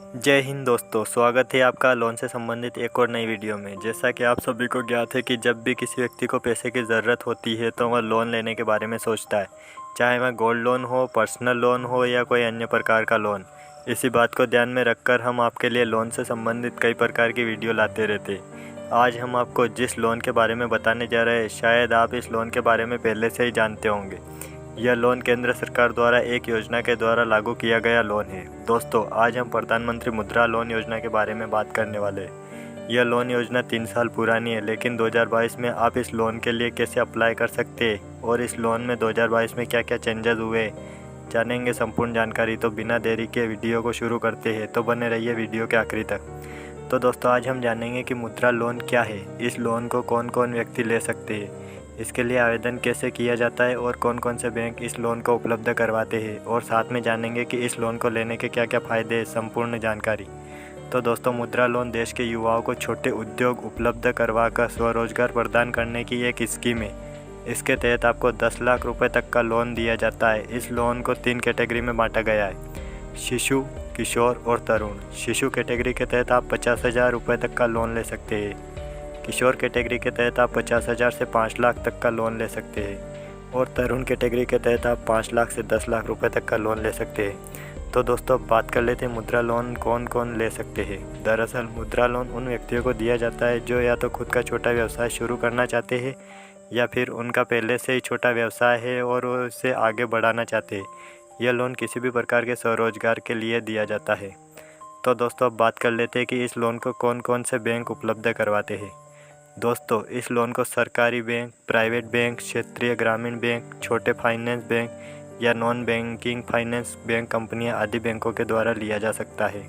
जय हिंद दोस्तों, स्वागत है आपका लोन से संबंधित एक और नई वीडियो में। जैसा कि आप सभी को ज्ञात है कि जब भी किसी व्यक्ति को पैसे की ज़रूरत होती है तो वह लोन लेने के बारे में सोचता है, चाहे वह गोल्ड लोन हो, पर्सनल लोन हो या कोई अन्य प्रकार का लोन। इसी बात को ध्यान में रखकर हम आपके लिए लोन से संबंधित कई प्रकार की वीडियो लाते रहते हैं। आज हम आपको जिस लोन के बारे में बताने जा रहे हैं, शायद आप इस लोन के बारे में पहले से ही जानते होंगे। यह लोन केंद्र सरकार द्वारा एक योजना के द्वारा लागू किया गया लोन है। दोस्तों, आज हम प्रधानमंत्री मुद्रा लोन योजना के बारे में बात करने वाले हैं। यह लोन योजना 3 साल पुरानी है, लेकिन 2022 में आप इस लोन के लिए कैसे अप्लाई कर सकते हैं और इस लोन में 2022 में क्या क्या चेंजेस हुए, जानेंगे संपूर्ण जानकारी। तो बिना देरी के वीडियो को शुरू करते हैं, तो बने रहिए वीडियो के आखिरी तक। तो दोस्तों, आज हम जानेंगे कि मुद्रा लोन क्या है, इस लोन को कौन कौन व्यक्ति ले सकते हैं, इसके लिए आवेदन कैसे किया जाता है और कौन कौन से बैंक इस लोन को उपलब्ध करवाते हैं, और साथ में जानेंगे कि इस लोन को लेने के क्या क्या फ़ायदे हैं, संपूर्ण जानकारी। तो दोस्तों, मुद्रा लोन देश के युवाओं को छोटे उद्योग उपलब्ध करवाकर स्वरोजगार प्रदान करने की एक स्कीम है। इसके तहत आपको 10 लाख रुपए तक का लोन दिया जाता है। इस लोन को 3 कैटेगरी में बांटा गया है: शिशु, किशोर और तरुण। शिशु कैटेगरी के तहत आप 50,000 रुपये तक का लोन ले सकते हैं। किशोर कैटेगरी के तहत आप 50,000 से 5 लाख तक का लोन ले सकते हैं और तरुण कैटेगरी के तहत आप 5 लाख से 10 लाख रुपए तक का लोन ले सकते हैं। तो दोस्तों, अब बात कर लेते हैं मुद्रा लोन कौन कौन ले सकते हैं। दरअसल मुद्रा लोन उन व्यक्तियों को दिया जाता है जो या तो खुद का छोटा व्यवसाय शुरू करना चाहते हैं या फिर उनका पहले से ही छोटा व्यवसाय है और वो इसे आगे बढ़ाना चाहते हैं। यह लोन किसी भी प्रकार के स्वरोजगार के लिए दिया जाता है। तो दोस्तों, अब बात कर लेते हैं कि इस लोन को कौन कौन से बैंक उपलब्ध करवाते हैं। दोस्तों, इस लोन को सरकारी बैंक, प्राइवेट बैंक, क्षेत्रीय ग्रामीण बैंक, छोटे फाइनेंस बैंक या नॉन बैंकिंग फाइनेंस बैंक कंपनियां आदि बैंकों के द्वारा लिया जा सकता है।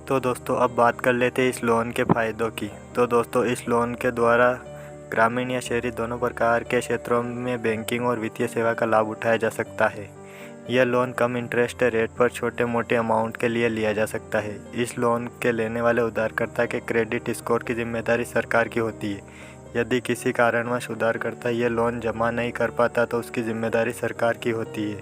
तो दोस्तों, अब बात कर लेते हैं इस लोन के फ़ायदों की। तो दोस्तों, इस लोन के द्वारा ग्रामीण या शहरी दोनों प्रकार के क्षेत्रों में बैंकिंग और वित्तीय सेवा का लाभ उठाया जा सकता है। यह लोन कम इंटरेस्ट रेट पर छोटे मोटे अमाउंट के लिए लिया जा सकता है। इस लोन के लेने वाले उधारकर्ता के क्रेडिट स्कोर की जिम्मेदारी सरकार की होती है। यदि किसी कारणवश उधारकर्ता यह लोन जमा नहीं कर पाता तो उसकी जिम्मेदारी सरकार की होती है।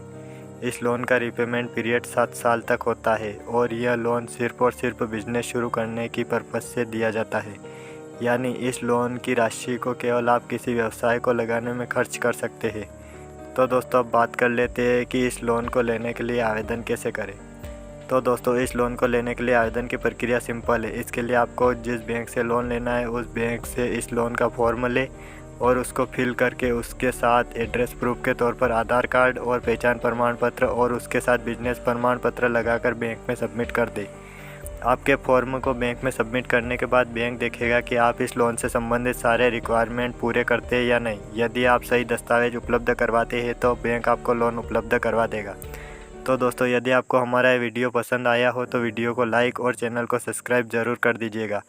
इस लोन का रिपेमेंट पीरियड 7 साल तक होता है और यह लोन सिर्फ और सिर्फ बिजनेस शुरू करने की पर्पज़ से दिया जाता है। यानी इस लोन की राशि को केवल आप किसी व्यवसाय को लगाने में खर्च कर सकते हैं। तो दोस्तों, अब बात कर लेते हैं कि इस लोन को लेने के लिए आवेदन कैसे करें। तो दोस्तों, इस लोन को लेने के लिए आवेदन की प्रक्रिया सिंपल है। इसके लिए आपको जिस बैंक से लोन लेना है उस बैंक से इस लोन का फॉर्म लें और उसको फिल करके उसके साथ एड्रेस प्रूफ के तौर पर आधार कार्ड और पहचान प्रमाण पत्र और उसके साथ बिजनेस प्रमाण पत्र लगाकर बैंक में सबमिट कर दें। आपके फॉर्म को बैंक में सबमिट करने के बाद बैंक देखेगा कि आप इस लोन से संबंधित सारे रिक्वायरमेंट पूरे करते हैं या नहीं। यदि आप सही दस्तावेज उपलब्ध करवाते हैं तो बैंक आपको लोन उपलब्ध करवा देगा। तो दोस्तों, यदि आपको हमारा वीडियो पसंद आया हो तो वीडियो को लाइक और चैनल को सब्सक्राइब ज़रूर कर दीजिएगा।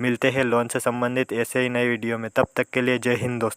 मिलते हैं लोन से संबंधित ऐसे ही नई वीडियो में, तब तक के लिए जय हिंद दोस्तों।